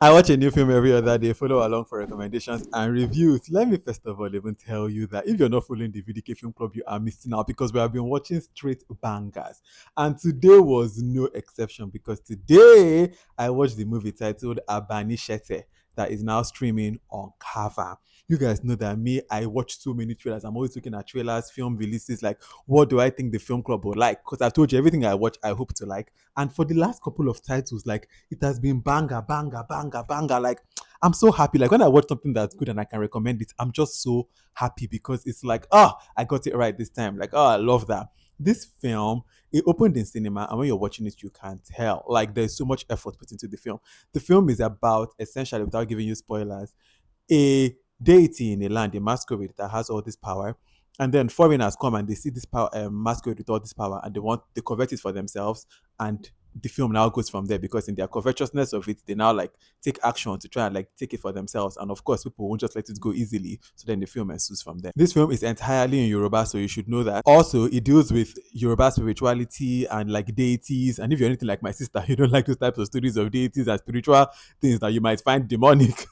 I watch a new film every other day, follow along for recommendations and reviews. Let me first of all even tell you that if you're not following the VDK Film Club, you are missing out because we have been watching straight bangers. And today was no exception because today I watched the movie titled Abanishete that is now streaming on Kava. You guys know that me, I watch so many trailers. I'm always looking at trailers, film releases, like what do I think the film club will like? Because I told you everything I watch, I hope to like. And for the last couple of titles, like it has been banger, banger, banger, banger. Like I'm so happy. Like when I watch something that's good and I can recommend it, I'm just so happy because it's like, oh, I got it right this time. Like, oh, I love that. This film, it opened in cinema, and when you're watching it, you can tell. Like there's so much effort put into the film. The film is about essentially, without giving you spoilers, a deity in a land, a masquerade that has all this power. And then foreigners come and they see this power, masquerade with all this power, and they convert it for themselves. And the film now goes from there because in their covetousness of it, they now like take action to try and like take it for themselves. And of course, people won't just let it go easily. So then the film ensues from there. This film is entirely in Yoruba, so you should know that. Also, it deals with Yoruba spirituality and like deities. And if you're anything like my sister, you don't like those types of stories of deities and spiritual things that you might find demonic,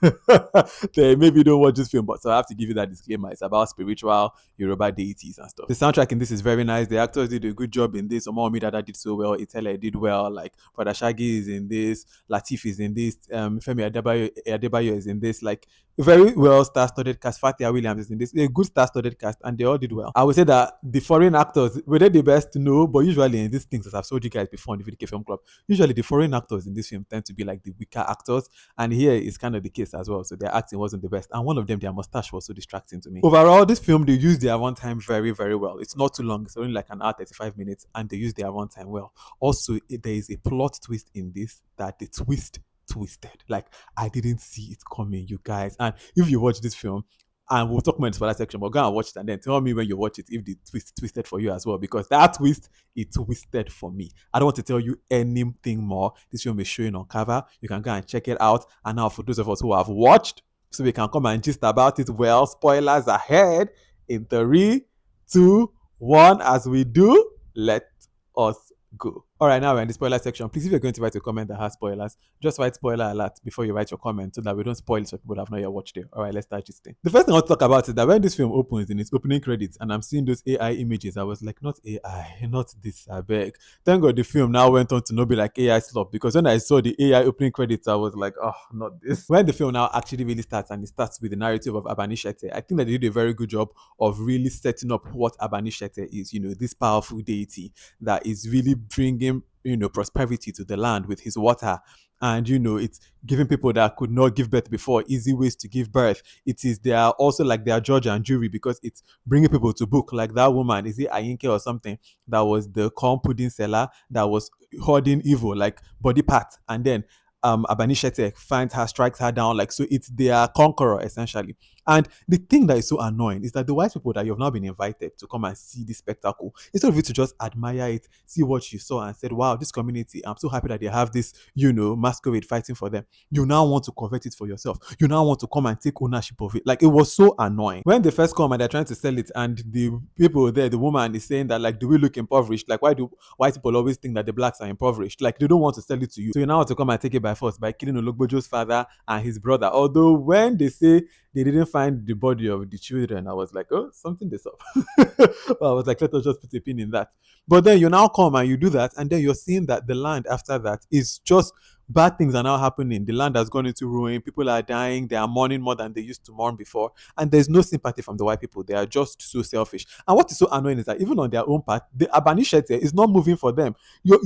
then maybe don't watch this film. But so I have to give you that disclaimer. It's about spiritual Yoruba deities and stuff. The soundtrack in this is very nice. The actors did a good job in this. Omowunmi Dada did so well. Itele did well. Like Brother Shaggy is in this. Lateef is in this. Femi Adebayo is in this. Like very well star-studded cast. Fatia Williams is in this. A good star-studded cast, and they all did well. I would say that the foreign actors were they the best? No, but usually in these things, as I've told you guys before in the VDK Film Club, usually the foreign actors in this film tend to be like the weaker actors, and here is kind of the case as well. So their acting wasn't the best, and one of them, their mustache was so distracting to me. Overall, this film they used their runtime very, very well. It's not too long; it's only like an hour 35 minutes, and they used their runtime well. Also, there is a plot twist in this that the twist twisted. Like I didn't see it coming, you guys. And if you watch this film, and we'll talk more in the spoiler section, but go and watch it and then tell me when you watch it if the twist twisted for you as well. Because that twist, it twisted for me. I don't want to tell you anything more. This film is showing on cover. You can go and check it out. And now for those of us who have watched, so we can come and gist about it. Well, spoilers ahead in 3, 2, 1. As we do, let us go. All right, now we're in the spoiler section. Please, if you're going to write a comment that has spoilers, just write spoiler alert before you write your comment so that we don't spoil it for people that have not yet watched it. All right, let's start this thing. The first thing I want to talk about is that when this film opens in its opening credits and I'm seeing those AI images, I was like, not AI, not this, I beg. Thank God the film now went on to not be like AI slop because when I saw the AI opening credits, I was like, oh, not this. When the film now actually really starts and it starts with the narrative of Abanishete, I think that they did a very good job of really setting up what Abanishete is, this powerful deity that is really bringing prosperity to the land with his water, and it's giving people that could not give birth before easy ways to give birth. It is they are also like their judge and jury because it's bringing people to book, like that woman, is it Ayinke or something, that was the corn pudding seller that was hoarding evil like body part, and then Abanishete finds her, strikes her down. Like, so it's their conqueror essentially. And the thing that is so annoying is that the white people that you have now been invited to come and see this spectacle, instead of you to just admire it, see what you saw and said, wow, this community, I'm so happy that they have this, masquerade fighting for them. You now want to convert it for yourself. You now want to come and take ownership of it. Like, it was so annoying. When they first come and they're trying to sell it, and the people there, the woman is saying that, like, do we look impoverished? Like, why do white people always think that the blacks are impoverished? Like, they don't want to sell it to you. So you now want to come and take it by force by killing Ologbojo's father and his brother. Although when they say they didn't find the body of the children, I was like, oh, something this up. Well, I was like, let us just put a pin in that. But then you now come and you do that, and then you're seeing that the land after that is just bad things are now happening. The land has gone into ruin. People are dying. They are mourning more than they used to mourn before. And there's no sympathy from the white people. They are just so selfish. And what is so annoying is that even on their own part, the Abanishete is not moving for them. You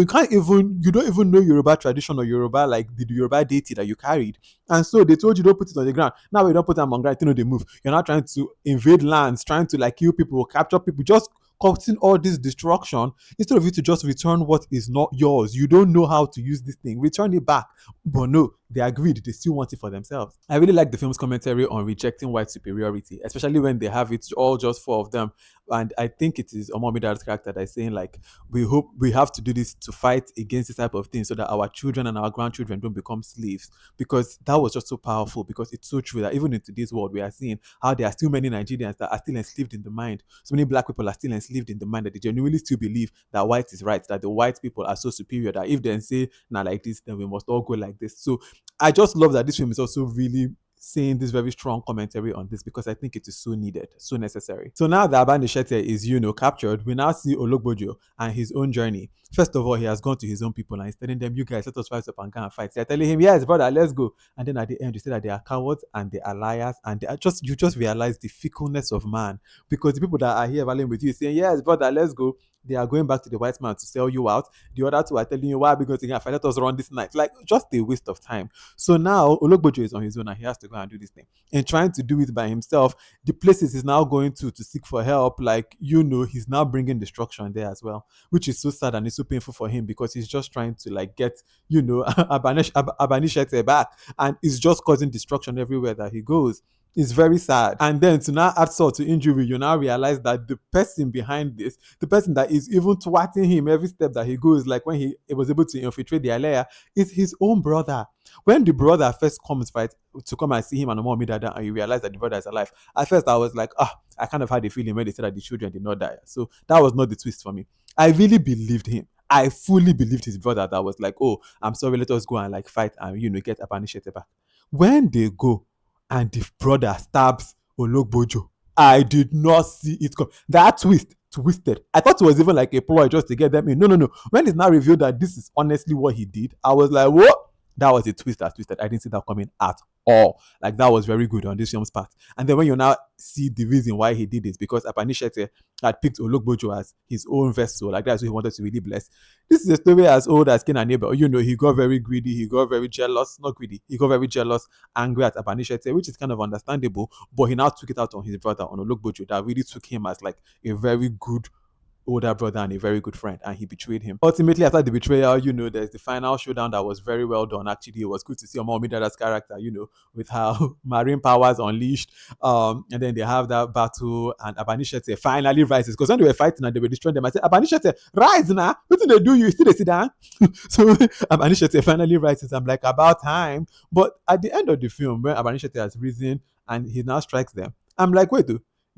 can't even, you don't even know Yoruba tradition or Yoruba, like the Yoruba deity that you carried. And so they told you don't put it on the ground. Now we don't put them on ground, they move. You're not trying to invade lands, trying to like kill people, capture people, just causing all this destruction instead of you to just return what is not yours. You don't know how to use this thing. Return it back. But no, they agreed. They still want it for themselves. I really like the film's commentary on rejecting white superiority, especially when they have it all just four of them. And I think it is Omowunmi Dada's character that is saying like, we hope we have to do this to fight against this type of thing so that our children and our grandchildren don't become slaves. Because that was just so powerful, because it's so true that even in today's world, we are seeing how there are still many Nigerians that are still enslaved in the mind. So many black people are still enslaved lived in the mind that they genuinely still believe that white is right, that the white people are so superior that if they say nah like this, then we must all go like this. So I just love that this film is also really saying this very strong commentary on this because I think it is so needed, so necessary. So now that Abanishete is, captured, we now see Ologbojo and his own journey. First of all, he has gone to his own people and he's telling them, you guys, let us rise up and go and fight. They're telling him, yes, brother, let's go. And then at the end, you say that they are cowards and they are liars and they are you just realize the fickleness of man because the people that are here battling with you saying, yes, brother, let's go. They are going back to the white man to sell you out. The other two are telling you, why are we going to get fight? Let us run this night. Like, just a waste of time. So now Ologbojo is on his own and he has to go and do this thing. And trying to do it by himself, the places he's now going to seek for help, like, he's now bringing destruction there as well, which is so sad and it's so painful for him because he's just trying to, like, get, Abanishete back and it's just causing destruction everywhere that he goes. It's very sad. And then to now add salt to injury, you now realize that the person behind this, the person that is even twatting him every step that he goes, like when he was able to infiltrate the Alea, is his own brother. When the brother first comes right to come and see him and Omowunmi Dada, and you realize that the brother is alive, at first I was like, I kind of had a feeling when they said that the children did not die. So that was not the twist for me. I really believed him. I fully believed his brother that was like, oh, I'm sorry, let us go and like fight and get Abanishete back. When they go and the brother stabs Ologbojo, I did not see it come. That twist twisted. I thought it was even like a ploy just to get them in. No, no, no. When it's now revealed that this is honestly what he did, I was like, what? That was a twist that twisted. I didn't see that coming at all. Like that was very good on this film's part. And then when you now see the reason why he did this, because Abanishete had picked Ologbojo as his own vessel, like that's who he wanted to really bless. This is a story as old as Cain and Abel. He got very greedy, he got very jealous, not greedy, he got very jealous, angry at Abanishete, which is kind of understandable, but he now took it out on his brother, on Ologbojo, that really took him as like a very good older brother and a very good friend, and he betrayed him. Ultimately, after the betrayal, there's the final showdown that was very well done. Actually, it was good to see Omowunmi Dada's character, with how marine powers unleashed. And then they have that battle, and Abanishete finally rises. Because when they were fighting and they were destroying them, I said, Abanishete, rise now. What did they do? You still sit down? So Abanishete finally rises. I'm like, about time. But at the end of the film, when Abanishete has risen and he now strikes them, I'm like, wait,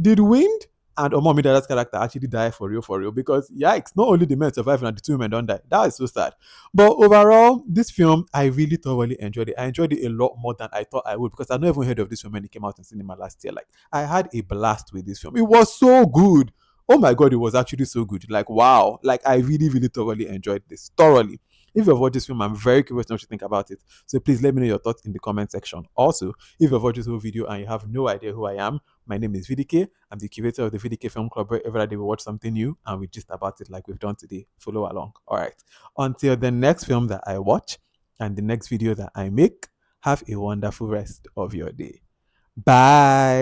did wind and Omowunmi Dada's character actually die for real, because yikes, not only the men survived and the two women don't die. That is so sad. But overall, this film, I really thoroughly enjoyed it. I enjoyed it a lot more than I thought I would because I'd never heard of this film when it came out in cinema last year. Like, I had a blast with this film. It was so good. Oh my god, it was actually so good. Like, wow. Like, I really thoroughly enjoyed this. Thoroughly. If you've watched this film, I'm very curious to know what you think about it. So please let me know your thoughts in the comment section. Also, if you've watched this whole video and you have no idea who I am, my name is VDK. I'm the curator of the VDK Film Club, where every day we watch something new and we just about it like we've done today. Follow along. All right. Until the next film that I watch and the next video that I make, have a wonderful rest of your day. Bye.